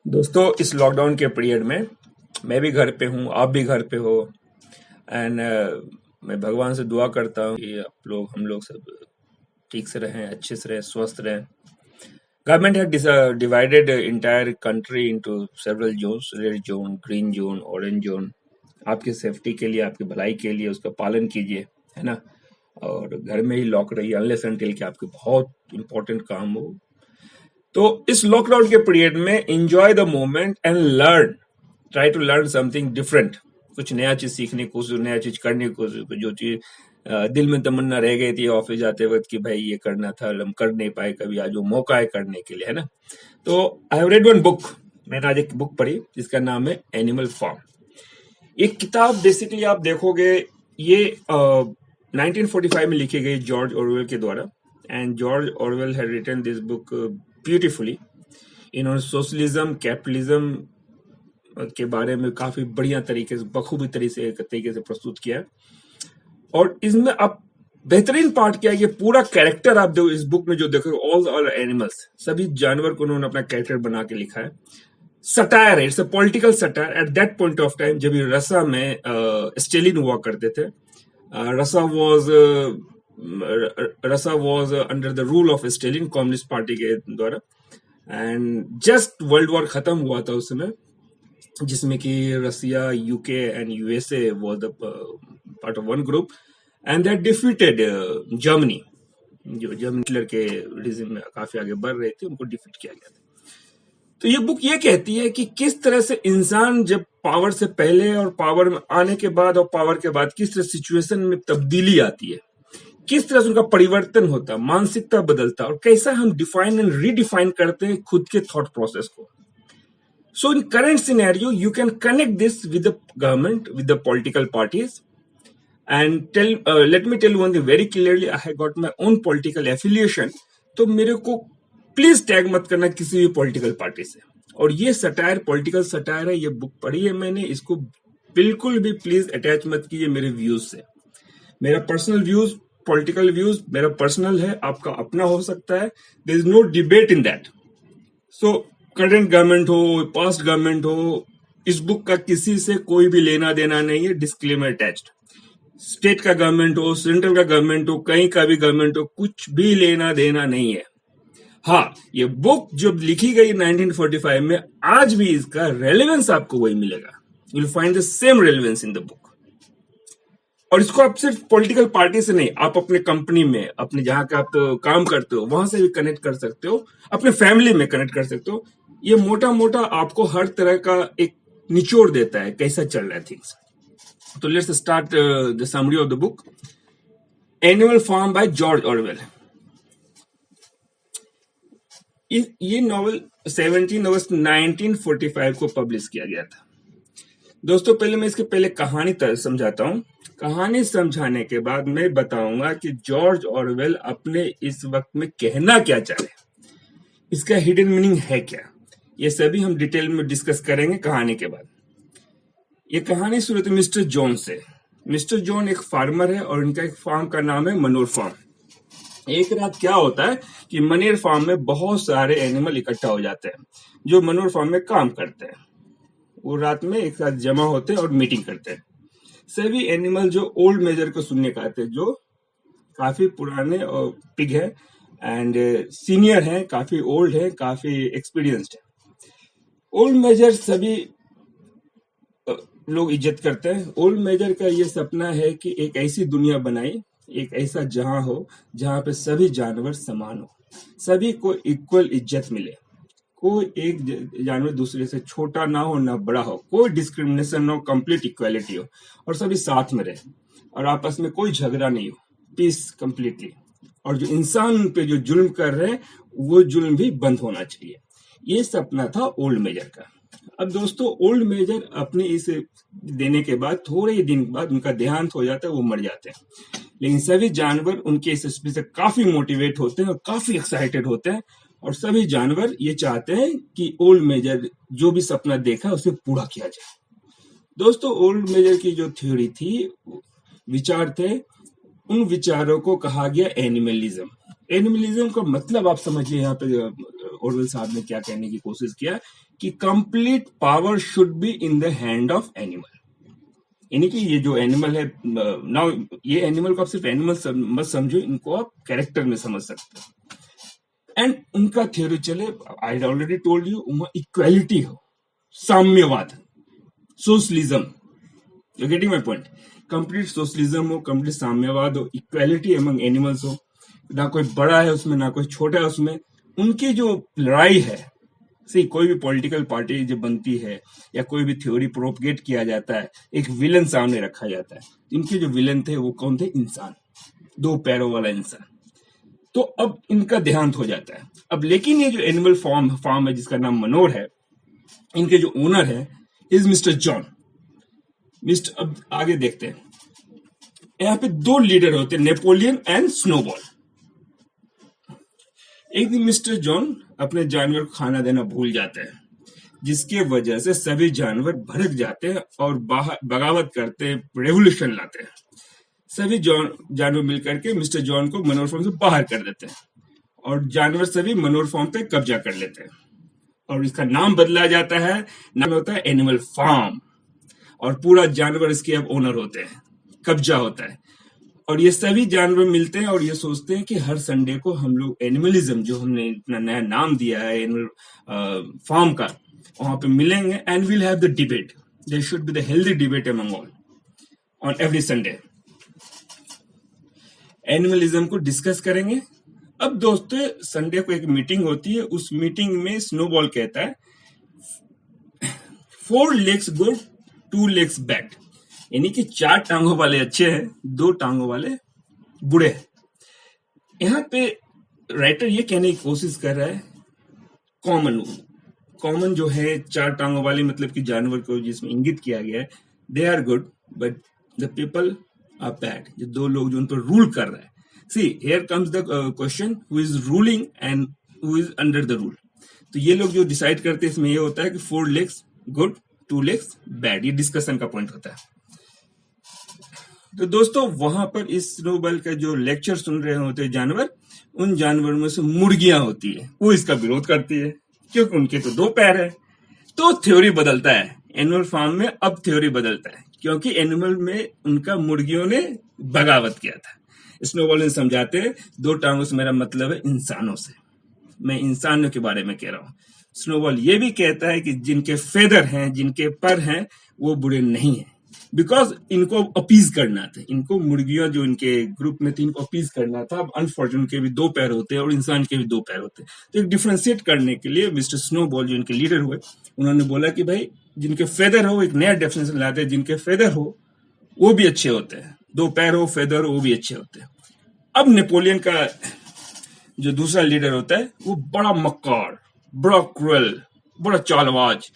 दोस्तों, इस लॉकडाउन के पीरियड में मैं भी घर पे हूँ, आप भी घर पे हो। एंड मैं भगवान से दुआ करता हूँ कि हम लोग सब ठीक से रहें, अच्छे से रहें, स्वस्थ रहें। Government has divided entire country into several zones, red zone, green zone, orange zone. आपकी सेफ्टी के लिए, आपकी भलाई के लिए उसका पालन कीजिए, है ना। और घर में ही लॉक रहिए अनलेस अनटिल कि आपके बहुत इंपॉर्टेंट काम हो। तो इस लॉकडाउन के पीरियड में enjoy the moment and learn, try to learn something different. कुछ नया चीज सीखने की कोशिश, नया चीज करने की कोशिश। जो चीज दिल में तमन्ना रह गई थी ऑफिस जाते वक्त कि भाई ये करना था, हम कर नहीं पाए, कभी आज वो मौका है करने के लिए, है ना। तो I have read one book. मैंने आज एक बुक पढ़ी जिसका नाम है एनिमल फार्म। ये किताब बेसिकली आप देखोगे, ये 1945 में लिखी गई जॉर्ज ऑरवेल के द्वारा। And George Orwell had written this book beautifully. इन्होंने सोशलिज्म, कैपिटलिज्म के बारे में काफी बढ़िया तरीके से, बखूबी तरीके से प्रस्तुत किया है। और इसमें आप बेहतरीन पार्ट क्या है, ये पूरा कैरेक्टर आप देखो इस बुक में जो देखो, ऑल आर एनिमल्स, सभी जानवर को उन्होंने अपना कैरेक्टर बना के लिखा है। सटायर है, it's a political satire. At that point of time जब ये रसा में स्टेलिन हुआ करते थे, रसा was under the rule of Stalin, communist party के द्वारा। एंड जस्ट वर्ल्ड वॉर खत्म हुआ था उस समय, जिसमें कि Russia, UK and USA was the part of one group, and that defeated Germany. जो जर्मनी हिटलर के रिजिम में काफी आगे बढ़ रहे थे, उनको डिफीट किया गया था। तो ये बुक ये कहती है कि किस तरह से इंसान जब पावर से पहले और पावर में आने के बाद और पावर के बाद किस तरह सिचुएशन में तब्दीली आती है, किस तरह से उनका परिवर्तन होता, मानसिकता बदलता, और कैसा हम डिफाइन एंड रीडिफाइन करते हैं खुद के थॉट प्रोसेस को। So in current scenario, you can connect this with the government, with the political parties, and let me tell you one thing very clearly. I have got my own political affiliation, तो मेरे को please tag मत करना किसी भी political party से। और ये सटायर, पॉलिटिकल सटायर है, ये बुक पढ़ी है मैंने, इसको बिल्कुल भी प्लीज अटैच मत कीजिए मेरे व्यूज से। मेरा पर्सनल व्यूज, पॉलिटिकल व्यूज मेरा पर्सनल है, आपका अपना हो सकता है। There is no debate in that. So current government हो, पास्ट गवर्नमेंट हो, इस बुक का किसी से कोई भी लेना देना नहीं है, डिस्क्लेमर अटैच्ड। स्टेट का गवर्नमेंट हो, सेंट्रल का गवर्नमेंट हो, कहीं का भी गवर्नमेंट हो, कुछ भी लेना देना नहीं है। हाँ, ये बुक जब लिखी गई 1945 में, आज भी इसका रेलेवेंस आपको वही मिलेगा। You will find the same relevance in the book. और इसको आप सिर्फ पॉलिटिकल पार्टी से नहीं, आप अपने कंपनी में, अपने जहां का आप काम करते हो वहां से भी कनेक्ट कर सकते हो, अपने फैमिली में कनेक्ट कर सकते हो। ये मोटा मोटा आपको हर तरह का एक निचोड़ देता है कैसा चल रहा है थिंग्स। तो let's start the summary of the book, Animal Farm by George Orwell. ये नॉवल 17 अगस्त 1945 को पब्लिश किया गया था। दोस्तों, पहले मैं इसके पहले कहानी समझाता हूं। कहानी समझाने के बाद मैं बताऊंगा कि जॉर्ज ऑरवेल अपने इस वक्त में कहना क्या चाहे, इसका हिडन मीनिंग है क्या, ये सभी हम डिटेल में डिस्कस करेंगे कहानी के बाद। ये कहानी शुरू होती है मिस्टर जॉन से। मिस्टर जॉन एक फार्मर है और इनका एक फार्म का नाम है मनोर फार्म। एक रात क्या होता है कि मनेर फार्म में बहुत सारे एनिमल इकट्ठा हो जाते हैं जो मनोर फार्म में काम करते हैं। वो रात में एक साथ जमा होते हैं और मीटिंग करते हैं। सभी एनिमल जो ओल्ड मेजर को सुनने का आते हैं, जो काफी पुराने और पिग है एंड सीनियर है, काफी ओल्ड है, काफी एक्सपीरियंस्ड है। ओल्ड मेजर सभी लोग इज्जत करते हैं। ओल्ड मेजर का ये सपना है कि एक ऐसी दुनिया बनाई, एक ऐसा जहां हो जहां पे सभी जानवर समान हो, सभी को इक्वल इज्जत मिले, कोई एक जानवर दूसरे से छोटा ना हो ना बड़ा हो, कोई डिस्क्रिमिनेशन ना हो, कंप्लीट इक्वालिटी हो, और सभी साथ में रहे और आपस में कोई झगड़ा नहीं हो, पीस कंप्लीटली। और जो इंसान पे जो जुल्म कर रहे हैं वो जुल्म भी बंद होना चाहिए। ये सपना था ओल्ड मेजर का। अब दोस्तों, ओल्ड मेजर अपने इस देने के बाद थोड़े ही दिन बाद उनका देहांत हो जाता है, वो मर जाते हैं। लेकिन सभी जानवर उनके इस स्पीच से काफी मोटिवेट होते हैं और काफी एक्साइटेड होते हैं, और सभी जानवर ये चाहते हैं कि ओल्ड मेजर जो भी सपना देखा उसे पूरा किया जाए। दोस्तों, ओल्ड मेजर की जो थ्योरी थी, विचार थे, उन विचारों को कहा गया एनिमलिज्म। एनिमलिज्म का मतलब आप समझिए, यहाँ पे ऑरवेल साहब ने क्या कहने की कोशिश किया कि complete power should be in the hand of animal, यानी कि ये जो एनिमल है नाउ, ये एनिमल को आप सिर्फ एनिमल मत समझो, इनको आप कैरेक्टर में समझ सकते हो। एंड उनका थ्योरी चले, I already told you, equality हो, साम्यवाद, socialism, you getting my point, complete socialism हो, कंप्लीट साम्यवाद हो, इक्वालिटी एमंग एनिमल्स हो, ना कोई बड़ा है उसमें ना कोई छोटा है उसमें। उनकी जो लड़ाई है, सी कोई भी पॉलिटिकल पार्टी जब बनती है या कोई भी थ्योरी प्रोपगेट किया जाता है, एक विलन सामने रखा जाता है। इनके जो विलन थे वो कौन थे? इंसान, दो पैरों वाला इंसान। तो अब इनका देहांत हो जाता है। अब लेकिन ये जो एनिमल फार्म है जिसका नाम मनोर है, इनके जो ओनर है इज मिस्टर जॉन। अब आगे देखते हैं, यहाँ पे दो लीडर होते हैं, नेपोलियन एंड स्नोबॉल। एक दिन मिस्टर जॉन अपने जानवर को खाना देना भूल जाते हैं, जिसके वजह से सभी जानवर भड़क जाते हैं और बगावत करते हैं, रेवोल्यूशन लाते हैं। सभी जानवर मिलकर के मिस्टर जॉन को मनोर फार्म से बाहर कर देते हैं और जानवर सभी मनोर फार्म पे कब्जा कर लेते हैं और इसका नाम बदला जाता है, नाम होता है एनिमल फार्म, और पूरा जानवर इसके अब ओनर होते हैं, कब्जा होता है। और ये सभी जानवर मिलते हैं और ये सोचते हैं कि हर संडे को हम लोग एनिमलिज्म, जो हमने इतना नया नाम दिया है एनिमल फार्म का, वहां पे मिलेंगे and will have the debate. There should be the healthy debate among all on every Sunday. Animalism को डिस्कस करेंगे। अब दोस्तों, संडे को एक मीटिंग होती है, उस मीटिंग में स्नोबॉल कहता है 4 legs गुड 2 legs बैड, यानी कि 4 टांगों वाले अच्छे हैं, 2 टांगों वाले बुरे हैं। यहाँ पे राइटर ये कहने की कोशिश कर रहा है कॉमन जो है 4 टांगों वाले, मतलब कि जानवर को जिसमें इंगित किया गया है, they are good but the people are bad, जो 2 लोग जो उन पर रूल कर रहे हैं। See here comes the question, who is ruling and who is under the rule. तो ये लोग जो डिसाइड करते हैं, इसमें ये होता है कि 4 legs गुड 2 legs बैड, ये डिस्कशन का पॉइंट होता है। तो दोस्तों, वहां पर इस स्नोबॉल का जो लेक्चर सुन रहे होते हैं जानवर, उन जानवरों में से मुर्गियां होती है, वो इसका विरोध करती है क्योंकि उनके तो 2 पैर है। तो थ्योरी बदलता है, एनिमल फार्म में अब थ्योरी बदलता है, क्योंकि एनिमल में उनका मुर्गियों ने बगावत किया था। स्नोबॉल ने समझाते हैं 2 टांगों से मेरा मतलब है इंसानों से, मैं इंसानों के बारे में कह रहा हूँ। स्नोबॉल ये भी कहता है कि जिनके फेदर हैं, जिनके पर हैं, वो बुरे नहीं हैं, बिकॉज इनको अपीज करना था, इनको मुर्गियां जो इनके ग्रुप में थी, इनको अपीज करना था। अब अनफॉर्चुनेट के भी 2 पैर होते हैं और इंसान के भी 2 पैर होते हैं। तो एक डिफ्रेंशिएट करने के लिए मिस्टर स्नोबॉल जो इनके लीडर हुए, उन्होंने बोला कि भाई जिनके फेदर हो, एक नया डेफिनेशन लाते हैं, जिनके फेदर हो वो भी अच्छे होते हैं, 2 पैर हो, फेदर हो, वो भी अच्छे होते हैं। अब नेपोलियन का जो दूसरा लीडर होता है, वो बड़ा मक्कार, बड़ा क्रूएल, बड़ा चालबाज।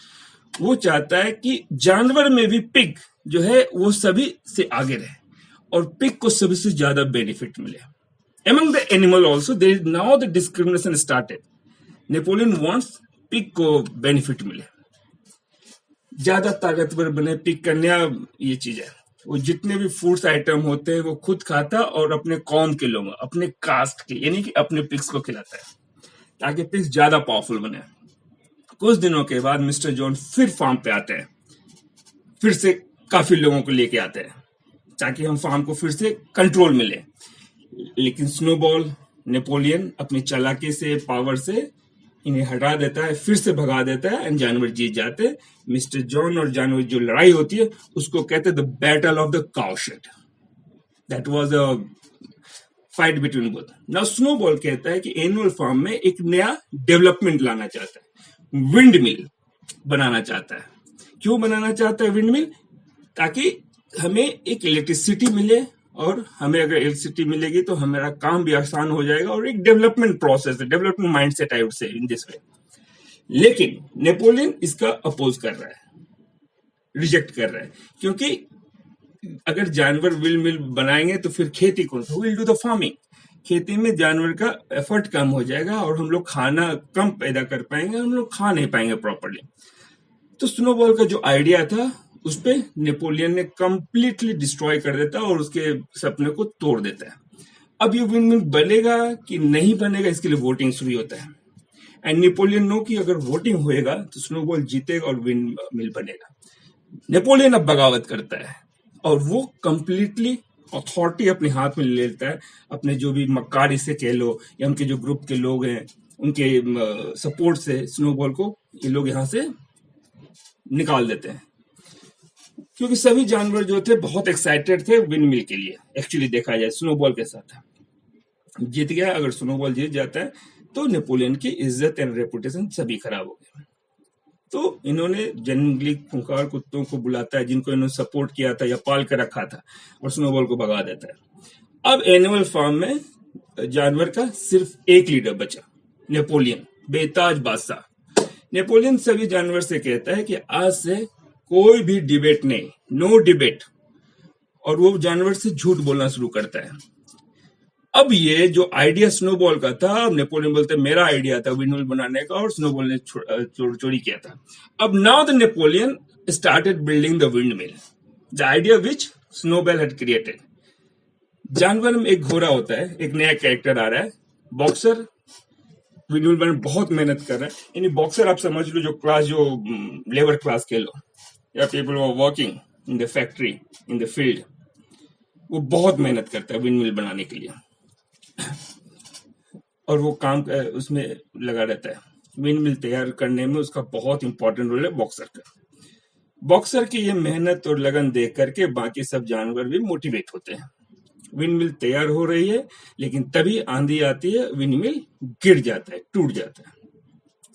वो चाहता है कि जानवर में भी पिग जो है वो सभी से आगे रहे और पिग को सभी से ज्यादा बेनिफिट मिले। Among the animal also there is now the discrimination started. Napoleon wants pig को बेनिफिट मिले, ज्यादा ताकतवर बने पिग का नया ये चीज है। वो जितने भी फूड्स आइटम होते हैं वो खुद खाता और अपने कौम के लोगों, अपने कास्ट के, यानी कि अपने पिग्स को खिलाता है ताकि पिग्स ज्यादा पावरफुल बने। कुछ दिनों के बाद मिस्टर जॉन फिर फार्म पे आते हैं, फिर से काफी लोगों को लेके आते हैं ताकि हम फार्म को फिर से कंट्रोल में ले। लेकिन स्नोबॉल, नेपोलियन अपनी चालाकी से, पावर से इन्हें हटा देता है, फिर से भगा देता है एंड जानवर जीत जाते हैं। मिस्टर जॉन और जानवर जो लड़ाई होती है उसको कहते हैं the battle of the cowshed. That was a fight between both. Now snowball कहता है कि एनिमल फार्म में एक नया डेवलपमेंट लाना चाहता है, विंड मिल बनाना चाहता है। क्यों बनाना चाहता है विंड मिल? ताकि हमें एक इलेक्ट्रिसिटी मिले, और हमें अगर इलेक्ट्रिसिटी मिलेगी तो हमारा काम भी आसान हो जाएगा, और एक डेवलपमेंट प्रोसेस है, development mindset I would say in this way. लेकिन नेपोलियन इसका अपोज कर रहा है, रिजेक्ट कर रहा है, क्योंकि अगर जानवर विल मिल बनाएंगे तो फिर खेती कौन, विल डू द फार्मिंग। खेती में जानवर का एफर्ट कम हो जाएगा और हम लोग खाना कम पैदा कर पाएंगे, हम लोग खा नहीं पाएंगे प्रॉपरली। तो स्नोबॉल का जो आइडिया था उस पे नेपोलियन ने कंप्लीटली डिस्ट्रॉय कर देता है और उसके सपने को तोड़ देता है। अब ये विंड मिल बनेगा कि नहीं बनेगा, इसके लिए वोटिंग शुरू होता है। एंड नेपोलियन नो कि अगर वोटिंग होएगा तो स्नोबॉल जीतेगा और विंड मिल बनेगा। नेपोलियन अब बगावत करता है और वो कंप्लीटली अथॉरिटी अपने हाथ में ले लेता है। अपने जो भी मक्कारी से कह लो या उनके जो ग्रुप के लोग हैं उनके सपोर्ट से स्नोबॉल को ये लोग यहाँ से निकाल देते हैं, क्योंकि सभी जानवर जो थे बहुत एक्साइटेड थे विंड मिल के लिए। एक्चुअली देखा जाए स्नोबॉल के साथ जीत गया, अगर स्नोबॉल जीत जाता है तो नेपोलियन की इज्जत एंड रेपुटेशन सभी खराब हो गए। तो इन्होंने जंगली खूंखार कुत्तों को बुलाता है जिनको इन्होंने सपोर्ट किया था या पाल कर रखा था और स्नोबॉल को भगा देता है। अब एनिमल फार्म में जानवर का सिर्फ एक लीडर बचा, नेपोलियन, बेताज बादशाह। नेपोलियन सभी जानवर से कहता है कि आज से कोई भी डिबेट नहीं, नो डिबेट, और वो जानवर से झूठ बोलना शुरू करता है। अब ये जो आइडिया स्नोबॉल का था, अब नेपोलियन बोलते मेरा आइडिया था विंडमिल बनाने का और स्नोबॉल ने चोरी किया था। अब now the Napoleon started building the windmill, the idea which snowball had created. जानवर में एक घोड़ा होता है, एक नया कैरेक्टर आ रहा है, बॉक्सर। विंडमिल बनाने में बहुत मेहनत कर रहा है। यानी बॉक्सर आप समझ लो जो क्लास, जो लेबर क्लास कह लो, या people are working in the factory, in the field, वो बहुत मेहनत करता है विंडमिल बनाने के लिए और वो काम उसमें लगा रहता है। विंड मिल तैयार करने में उसका बहुत इंपॉर्टेंट रोल है बॉक्सर का। बॉक्सर की ये मेहनत और लगन देख करके बाकी सब जानवर भी मोटिवेट होते हैं। विंड मिल तैयार हो रही है, लेकिन तभी आंधी आती है, विंड मिल गिर जाता है, टूट जाता है।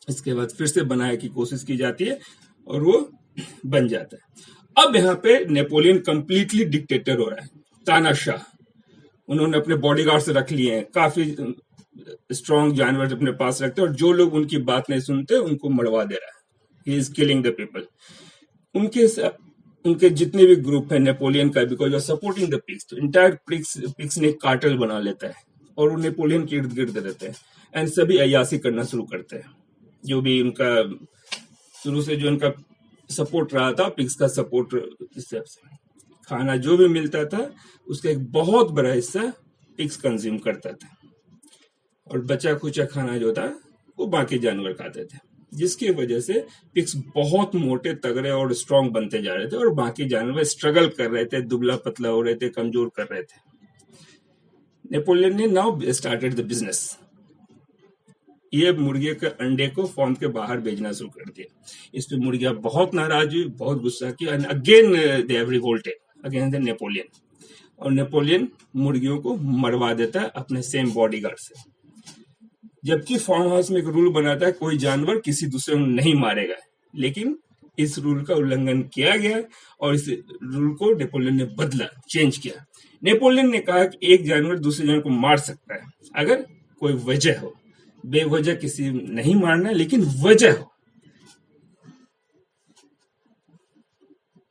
इसके बाद फिर से बनाने की कोशिश की जाती है और वो बन जाता है। अब यहाँ पे नेपोलियन कंप्लीटली डिक्टेटर हो रहा है, तानाशाह। उन्होंने अपने बॉडीगार्ड से रख लिए हैं, काफी स्ट्रॉन्ग जानवर अपने पास रखते हैं और जो लोग उनकी बात नहीं सुनते उनको मरवा दे रहा है। He is killing the people. उनके जितने भी ग्रुप है नेपोलियन का, because of supporting the pigs, तो इंटायर पिग्स ने कार्टेल बना लेता है और वो नेपोलियन के इर्द गिर्द रहते हैं एंड सभी अय्यासी करना शुरू करते हैं। जो भी उनका शुरू से जो उनका सपोर्ट रहा था, पिग्स का सपोर्ट, इस हिसाब से खाना जो भी मिलता था उसका एक बहुत बड़ा हिस्सा पिग्स कंज्यूम करता था और बचा खुचा खाना जो था वो बाकी जानवर खाते थे, जिसकी वजह से पिग्स बहुत मोटे तगड़े और स्ट्रांग बनते जा रहे थे और बाकी जानवर स्ट्रगल कर रहे थे, दुबला पतला हो रहे थे, कमजोर कर रहे थे। नेपोलियन ने नाउ स्टार्टेड द बिजनेस। ये मुर्गे के अंडे को फॉर्म के बाहर भेजना शुरू कर दिया। इस पे मुर्गियां बहुत नाराज हुई, बहुत गुस्सा किया and again they have revolted against the Napoleon, और नेपोलियन मुर्गियों को मरवा देता है अपने सेम बॉडीगार्ड से। जबकि फार्म हाउस में एक रूल बनाता है कोई जानवर किसी दूसरे को नहीं मारेगा, लेकिन इस रूल का उल्लंघन किया गया और इस रूल को नेपोलियन ने बदला, चेंज किया। नेपोलियन ने कहा कि एक जानवर दूसरे जानवर को मार सकता है अगर कोई वजह हो, बेवजह किसी नहीं मारना, लेकिन वजह हो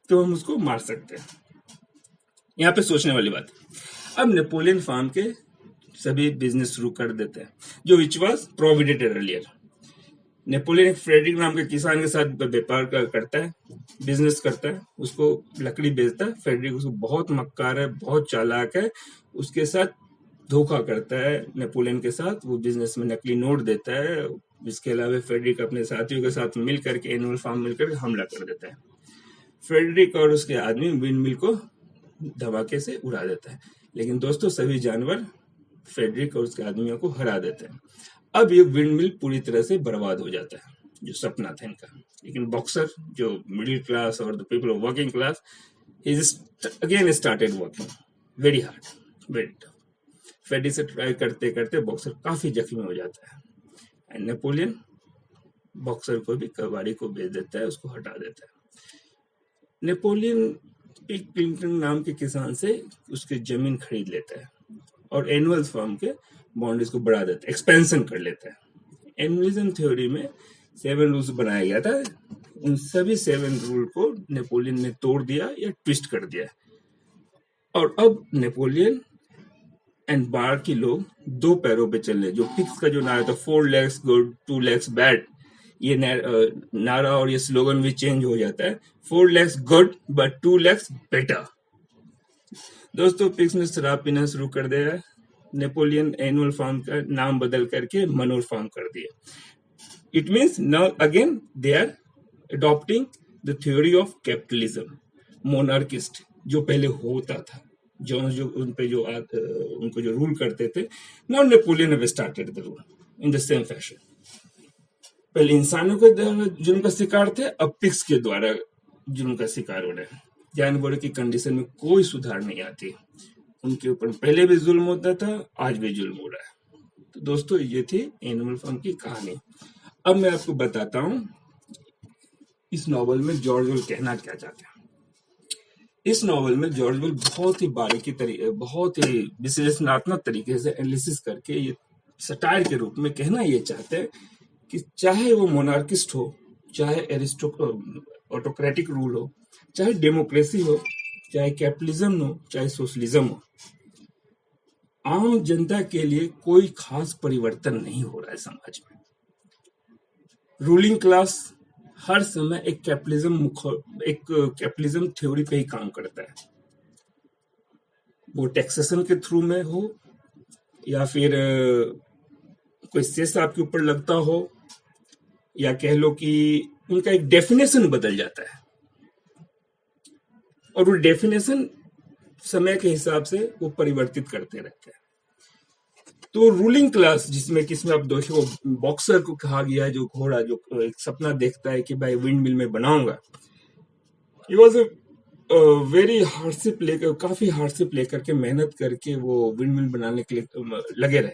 तो हम उसको मार सकते हैं। यहाँ पे सोचने वाली बात है। अब नेपोलियन फार्म के सभी बिजनेस शुरू कर देते हैं जो which was provided earlier. Napoleon Frederick नाम के किसान के साथ व्यापार करता है, बिजनेस करता है, उसको लकड़ी बेचता है। फ्रेडरिक उसको बहुत मक्कार है, बहुत चालाक है, उसके साथ धोखा करता है नेपोलियन के साथ। वो बिजनेस में नकली नोट देता है। इसके अलावा फ्रेडरिक अपने साथियों के साथ मिल करके एनिमल फार्म मिलकर हमला कर देता है। फ्रेडरिक और उसके आदमी विंड मिल को धमाके से उड़ा देता है, लेकिन दोस्तों सभी जानवर फ्रेडरिक और उसके आदमियों को हरा देते हैं। अब ये विंड मिल पूरी तरह से बर्बाद हो जाता है, जो सपना था इनका। लेकिन बॉक्सर जो मिडिल क्लास और the people of working class is again started working very hard, very tough. Frederick से ट्राई करते करते बॉक्सर काफी जख्मी हो जाता है एंड नेपोलियन बॉक्सर को भी कबाड़ी को बेच देता है, उसको हटा देता है। नेपोलियन पिग क्लिंटन नाम के किसान से उसकी जमीन खरीद लेता है और एनुअल फार्म के बाउंड्रीज को बढ़ा देता है, एक्सपेंशन कर लेता है। एनिमलिज्म थ्योरी में 7 रूल्स बनाया गया था। उन सभी 7 रूल को नेपोलियन ने तोड़ दिया या ट्विस्ट कर दिया और अब नेपोलियन एंड बाकी लोग 2 पैरों पे चल रहे। जो पिग्स का जो नारा था 4 legs गुड 2 legs बैड, ये नारा और ये स्लोगन भी चेंज हो जाता है, 4 legs good but 2 legs better. दोस्तों पिग्स ने शराब पीना शुरू कर दिया। नेपोलियन एनुअल फार्म का नाम बदल करके मनोर फार्म कर दिया। It means now again they are adopting the theory of capitalism. Monarchist जो पहले होता था, जो उन पे जो उनको जो रूल करते थे, now Napoleon have started the rule in the same fashion. पहले इंसानों के द्वारा जुर्म का शिकार थे, अब पिग्स के द्वारा जुर्म का शिकार हो रहे हैं। जानवरों की कंडीशन में कोई सुधार नहीं आती, उनके ऊपर पहले भी जुल्म होता था, आज भी जुल्म हो रहा है। तो दोस्तों ये थी एनिमल फार्म की कहानी। अब मैं आपको बताता हूं इस नॉवल में जॉर्ज ऑरवेल कहना क्या चाहते हैं। इस नॉवल में जॉर्ज ऑरवेल बहुत ही विश्लेषणात्मक तरीके से एनालिसिस करके ये सटायर के रूप में कहना ये चाहते हैं कि चाहे वो मोनार्किस्ट हो, चाहे ऑटोक्रेटिक रूल हो, चाहे डेमोक्रेसी हो, चाहे कैपिटलिज्म हो, चाहे सोशलिज्म हो, आम जनता के लिए कोई खास परिवर्तन नहीं हो रहा है समाज में। रूलिंग क्लास हर समय एक कैपिटलिज्म थ्योरी पे ही काम करता है, वो टैक्सेशन के थ्रू में हो या फिर कोई सेस आपके ऊपर लगता हो, या कह लो कि उनका एक डेफिनेशन बदल जाता है और वो डेफिनेशन समय के हिसाब से वो परिवर्तित करते रहते हैं। तो रूलिंग क्लास जिसमें आप देखो बॉक्सर को कहा गया है, जो घोड़ा जो एक सपना देखता है कि भाई विंड मिल में बनाऊंगा, ये वॉज वेरी हार्डशिप लेकर, काफी हार्डशिप लेकर के मेहनत करके वो विंड मिल बनाने के लिए लगे रहे,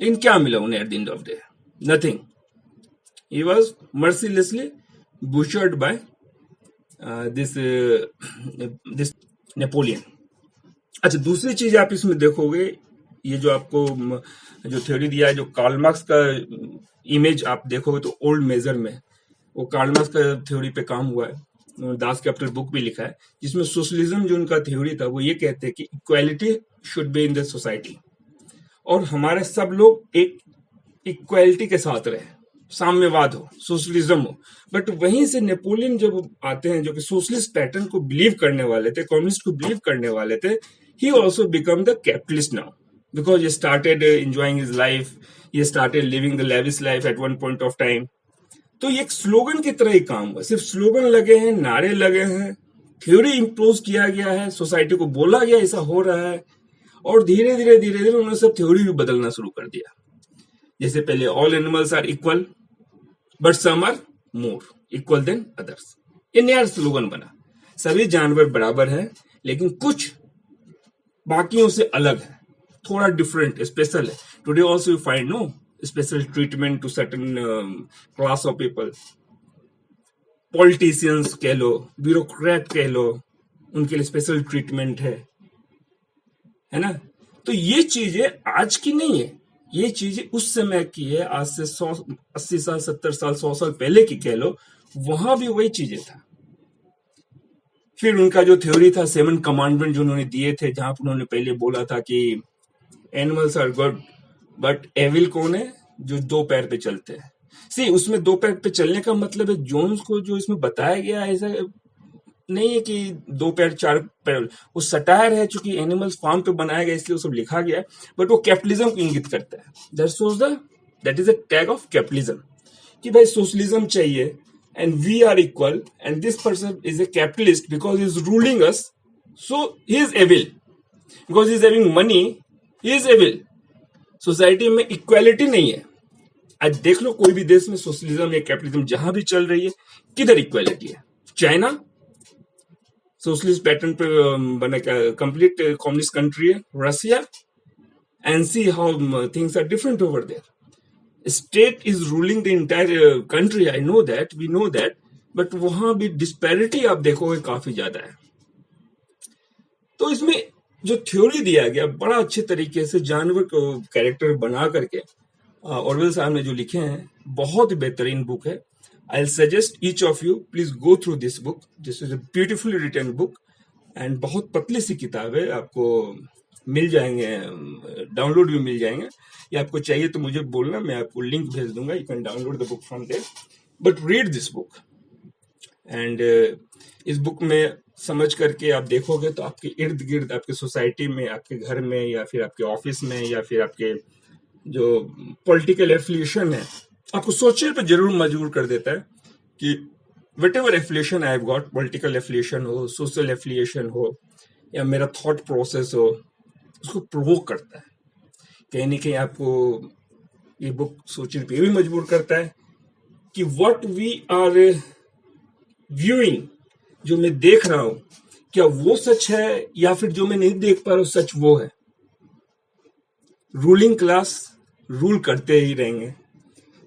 लेकिन क्या मिला उन्हें at the end of day? Nothing. He was mercilessly butchered by this Napoleon. अच्छा, दूसरी चीज आप इसमें देखोगे, ये जो आपको जो थ्योरी दिया है, जो कार्ल मार्क्स का इमेज आप देखोगे तो ओल्ड मेजर में वो कार्ल मार्क्स का थ्योरी पे काम हुआ है। दास कैपिटल बुक भी लिखा है, जिसमें सोशलिज्म जो उनका थ्योरी था वो ये कहते हैं कि equality should be in the society, और हमारे सब लोग एक इक्वालिटी के साथ रहे, साम्यवाद हो, सोशलिज्म हो। बट वहीं से नेपोलियन जब आते हैं, जो कि सोशलिस्ट पैटर्न को बिलीव करने वाले थे, कम्युनिस्ट को बिलीव करने वाले थे, he also become the capitalist now, because he started enjoying his life, he started living the lavish life at one point of time. तो ये एक स्लोगन की तरह ही काम हुआ, सिर्फ स्लोगन लगे हैं, नारे लगे हैं, थ्योरी इम्पोज किया गया है, सोसाइटी को बोला गया ऐसा हो रहा है, और धीरे धीरे उन्होंने सब थ्योरी भी बदलना शुरू कर दिया। जैसे पहले all animals are equal but some are more equal than others, ये नया स्लोगन बना। सभी जानवर बराबर हैं, लेकिन कुछ बाकियों से अलग है, थोड़ा डिफरेंट, स्पेशल है। Today also you find no special treatment to certain class of people, politicians कह लो, ब्यूरोक्रेट कह लो, उनके लिए स्पेशल ट्रीटमेंट है ना। तो ये चीजें आज की नहीं है, ये चीजें उस समय की है, आज से 80 साल 70 साल 100 साल पहले की कह लो, वहां भी वही चीजें था। फिर उनका जो थ्योरी था 7 कमांडमेंट जो उन्होंने दिए थे, जहां पर उन्होंने पहले बोला था कि animals are good but evil कौन है? जो 2 पैर पे चलते हैं। सी, उसमें 2 पैर पे चलने का मतलब है, जोन्स को जो इसमें बताया गया है ऐसा नहीं है कि 2 पैर 4 पैर, वो सटायर है, चूंकि एनिमल्स फार्म पे बनाया गया इसलिए वो सब लिखा गया है, बट वो कैपिटलिज्म को इंगित करता है। That is a tag of capitalism, कि भाई सोशलिज्म चाहिए and we are equal and this person is a capitalist because he is ruling us, so he is evil, because he is having money, he is evil। Society में equality नहीं है। आज देख लो कोई भी देश में सोशलिज्म या कैपिटलिज्म जहां भी चल रही है, किधर इक्वालिटी है? चाइना सोशलिस्ट पैटर्न पे बना कंप्लीट कम्युनिस्ट कंट्री है, Russia, and see how things are different over there. State is ruling the entire country, I know that, we know that, but वहां भी डिस्पैरिटी आप देखोगे काफी ज्यादा है। तो इसमें जो थ्योरी दिया गया बड़ा अच्छे तरीके से जानवर को कैरेक्टर बना करके ऑरवेल साहब ने जो लिखे हैं, बहुत बेहतरीन बुक है। I suggest each of you please go through this book, this is a beautifully written book and बहुत पतली सी किताब है, आपको मिल जाएंगे, डाउनलोड भी मिल जाएंगे, या आपको चाहिए तो मुझे बोलना, मैं आपको लिंक भेज दूंगा, you can download the book from there, but read this book. And इस बुक में समझ करके आप देखोगे तो आपके इर्द गिर्द, आपके सोसाइटी में, आपके घर में, या फिर आपके ऑफिस में, या फिर आपके जो पॉलिटिकल एफिलिएशन है, आपको सोचने पर जरूर मजबूर कर देता है कि what ever affiliation I have got, political affiliation हो, सोशल एफिलिएशन हो, या मेरा थॉट प्रोसेस हो, उसको प्रोवोक करता है। कहीं ना कहीं आपको ये बुक सोचने पे भी मजबूर करता है कि व्हाट वी आर व्यूइंग, जो मैं देख रहा हूं, क्या वो सच है या फिर जो मैं नहीं देख पा रहा हूं सच वो है। रूलिंग क्लास रूल करते ही रहेंगे,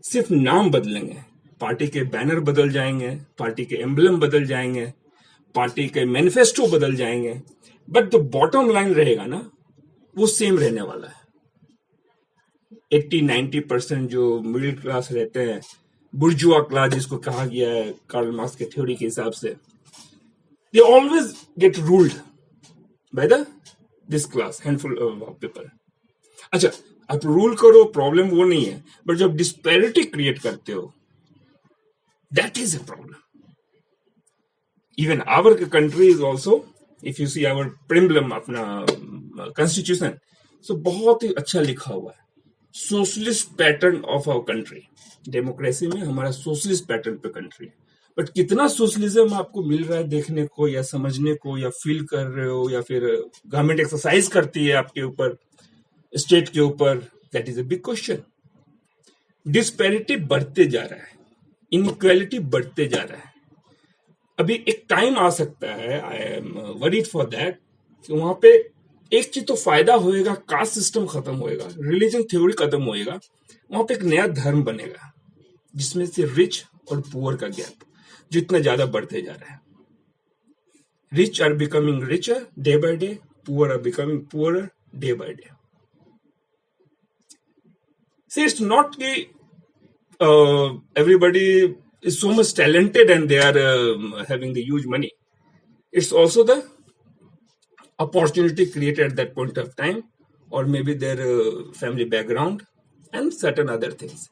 सिर्फ नाम बदलेंगे, पार्टी के बैनर बदल जाएंगे, पार्टी के एम्बलम बदल जाएंगे, पार्टी के मैनिफेस्टो बदल जाएंगे, बट द बॉटम लाइन रहेगा ना, वो सेम रहने वाला है। 80-90% जो मिडिल क्लास रहते हैं, बुर्जुआ क्लास जिसको कहा गया है कार्ल मार्क्स के थ्योरी के हिसाब से, they always get ruled by the this class, handful of people. अच्छा, आप रूल करो, प्रॉब्लम वो नहीं है, बट जब डिस्पैरिटी क्रिएट करते हो, that is a problem. Even our country is also, if you see our preamble, अपना कॉन्स्टिट्यूशन, सो बहुत ही अच्छा लिखा हुआ है, socialist pattern of our country. Democracy में हमारा सोशलिस्ट पैटर्न पे कंट्री है, बट कितना सोशलिज्म आपको मिल रहा है देखने को या समझने को या फील कर रहे हो, या फिर गवर्नमेंट एक्सरसाइज करती है आपके ऊपर, स्टेट के ऊपर, that is a big question. Disparity बढ़ते जा रहा है, इनइक्वालिटी बढ़ते जा रहा है। अभी एक टाइम आ सकता है, I am worried for that, कि वहां पे एक चीज तो फायदा होएगा, कास्ट सिस्टम खत्म होएगा, रिलीजन थ्योरी खत्म होएगा, वहां पे एक नया धर्म बनेगा जिसमें से रिच और पुअर का गैप जितना ज्यादा बढ़ते जा रहा है। Rich are becoming richer day by day, poor are becoming poor day by day. See, it's not that everybody is so much talented and they are having the huge money. It's also the opportunity created at that point of time, or maybe their family background and certain other things.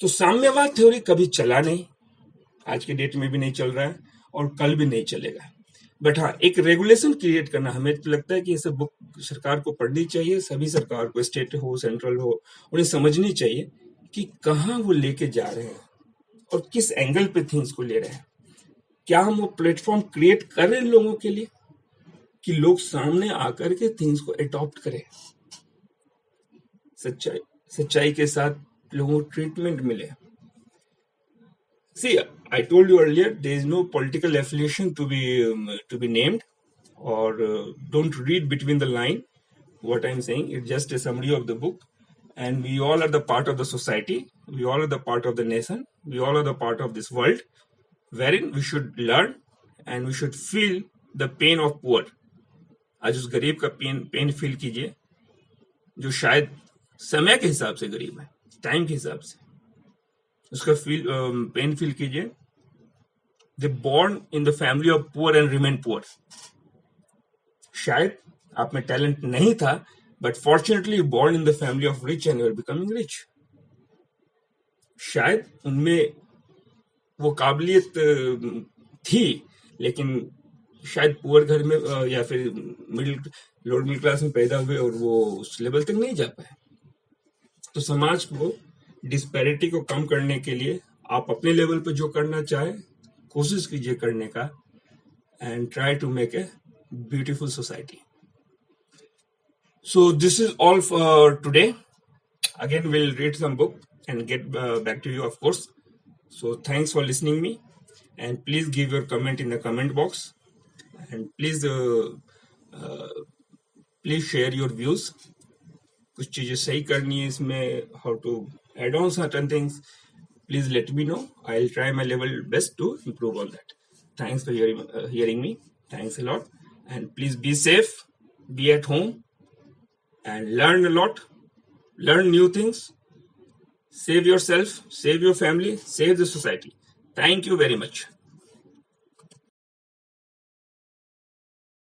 तो साम्यवाद theory कभी चला नहीं, आज के date में भी नहीं चल रहा है और कल भी नहीं चलेगा। बट हाँ, एक रेगुलेशन क्रिएट करना, हमें तो लगता है कि ये सब बुक सरकार को पढ़नी चाहिए, सभी सरकार को, स्टेट हो सेंट्रल हो, उन्हें समझनी चाहिए कि कहाँ वो लेके जा रहे हैं और किस एंगल पे थिंग्स को ले रहे हैं। क्या हम वो प्लेटफॉर्म क्रिएट कर रहे हैं लोगों के लिए कि लोग सामने आकर के थिंग्स को अडॉप्ट करें, सच्चाई के साथ लोगों को ट्रीटमेंट मिले। See, I told you earlier, there is no political affiliation to be named, or don't read between the line. What I'm saying, it's just a summary of the book, and we all are the part of the society. We all are the part of the nation. We all are the part of this world, wherein we should learn and we should feel the pain of poor. आज उस गरीब का pen feel कीजिए जो शायद समय के हिसाब से गरीब है, टाइम के हिसाब से उसका पेन फील कीजिए। They born in the family of poor and remain poor. शायद आप में टैलेंट नहीं था, but fortunately born in the family of rich and you are becoming rich. शायद उनमें वो काबिलियत थी, लेकिन शायद पुअर घर में या फिर लोअर मिडिल क्लास में पैदा हुए और वो उस लेवल तक नहीं जा पाए। तो समाज को डिस्पैरिटी को कम करने के लिए आप अपने लेवल पे जो करना चाहे कोशिश कीजिए करने का, and try to make a beautiful society. So this is all for today. Again we'll read some book and get back to you, of course. So thanks for listening me, and please give your comment in the comment box, and please share your views. कुछ चीजें सही करनी है इसमें, how to add on certain things, please let me know. I'll try my level best to improve on that. Thanks for hearing me. Thanks a lot, and please be safe, be at home, and learn a lot, learn new things, save yourself, save your family, save the society. Thank you very much.